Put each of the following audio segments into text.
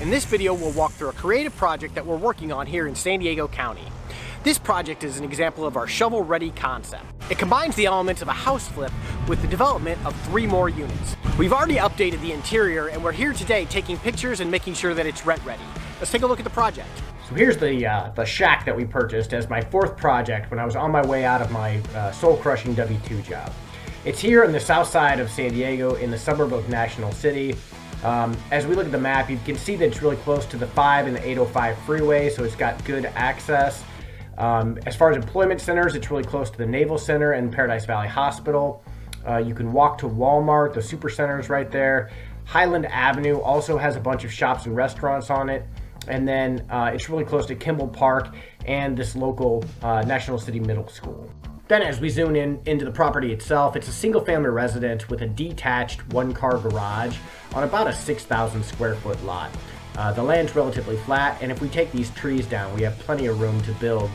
In this video, we'll walk through a creative project that we're working on here in San Diego County. This project is an example of our shovel-ready concept. It combines the elements of a house flip with the development of 3 more units. We've already updated the interior, and we're here today taking pictures and making sure that it's rent-ready. Let's take a look at the project. So here's the shack that we purchased as my 4th project when I was on my way out of my soul-crushing W-2 job. It's here on the south side of San Diego in the suburb of National City. As we look at the map, you can see that it's really close to the 5 and the 805 freeway, so it's got good access. As far as employment centers, it's really close to the Naval Center and Paradise Valley Hospital. You can walk to Walmart, the Supercenter is right there. Highland Avenue also has a bunch of shops and restaurants on it. And then it's really close to Kimball Park and this local National City Middle School. Then as we zoom into the property itself, it's a single-family residence with a detached 1-car garage on about a 6,000 square foot lot. The land's relatively flat, and if we take these trees down, we have plenty of room to build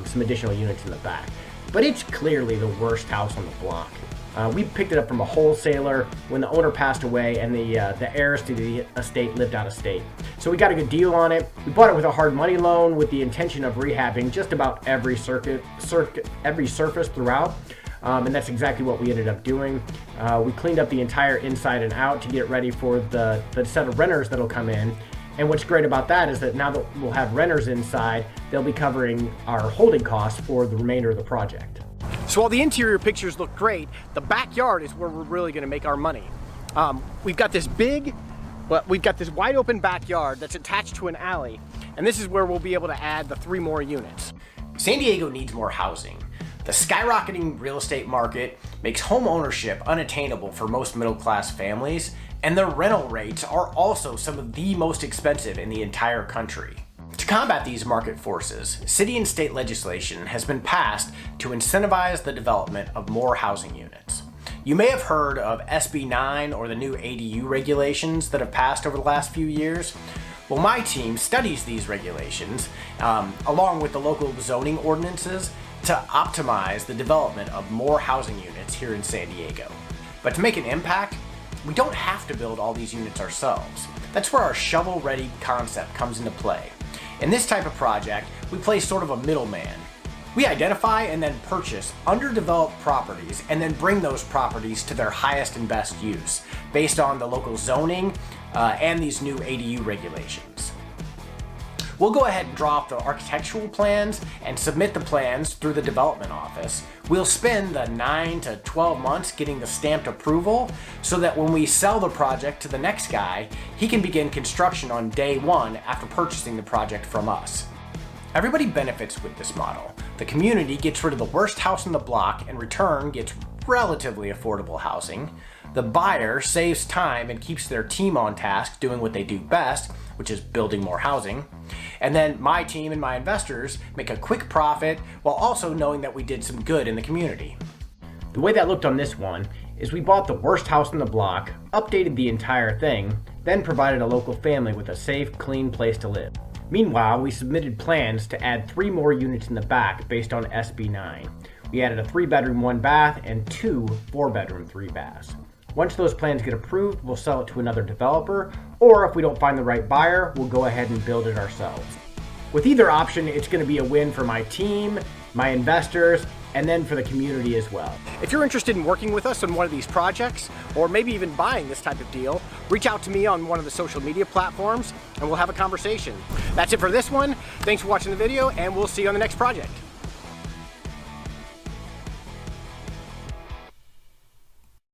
some additional units in the back. But it's clearly the worst house on the block. We picked it up from a wholesaler when the owner passed away and the heirs to the estate lived out of state. So we got a good deal on it. We bought it with a hard money loan with the intention of rehabbing just about every surface throughout. And that's exactly what we ended up doing. We cleaned up the entire inside and out to get ready for the set of renters that'll come in. And what's great about that is that now that we'll have renters inside, they'll be covering our holding costs for the remainder of the project. So while the interior pictures look great, the backyard is where we're really going to make our money. We've got this wide open backyard that's attached to an alley, and this is where we'll be able to add the 3 more units. San Diego needs more housing. The skyrocketing real estate market makes home ownership unattainable for most middle-class families, and the rental rates are also some of the most expensive in the entire country. To combat these market forces, city and state legislation has been passed to incentivize the development of more housing units. You may have heard of SB9 or the new ADU regulations that have passed over the last few years. Well, my team studies these regulations along with the local zoning ordinances to optimize the development of more housing units here in San Diego. But to make an impact, we don't have to build all these units ourselves. That's where our shovel-ready concept comes into play. In this type of project, we play sort of a middleman. We identify and then purchase underdeveloped properties and then bring those properties to their highest and best use based on the local zoning and these new ADU regulations. We'll go ahead and draw up the architectural plans and submit the plans through the development office. We'll spend the 9 to 12 months getting the stamped approval so that when we sell the project to the next guy, he can begin construction on day 1 after purchasing the project from us. Everybody benefits with this model. The community gets rid of the worst house on the block and in return gets relatively affordable housing. The buyer saves time and keeps their team on task doing what they do best, which is building more housing. And then my team and my investors make a quick profit while also knowing that we did some good in the community. The way that looked on this one is we bought the worst house on the block, updated the entire thing, then provided a local family with a safe, clean place to live. Meanwhile, we submitted plans to add 3 more units in the back based on SB9. We added a 3-bedroom, 1-bath, and 2 4-bedroom, 3-baths. Once those plans get approved, we'll sell it to another developer, or if we don't find the right buyer, we'll go ahead and build it ourselves. With either option, it's going to be a win for my team, my investors, and then for the community as well. If you're interested in working with us on one of these projects, or maybe even buying this type of deal, reach out to me on one of the social media platforms, and we'll have a conversation. That's it for this one. Thanks for watching the video, and we'll see you on the next project.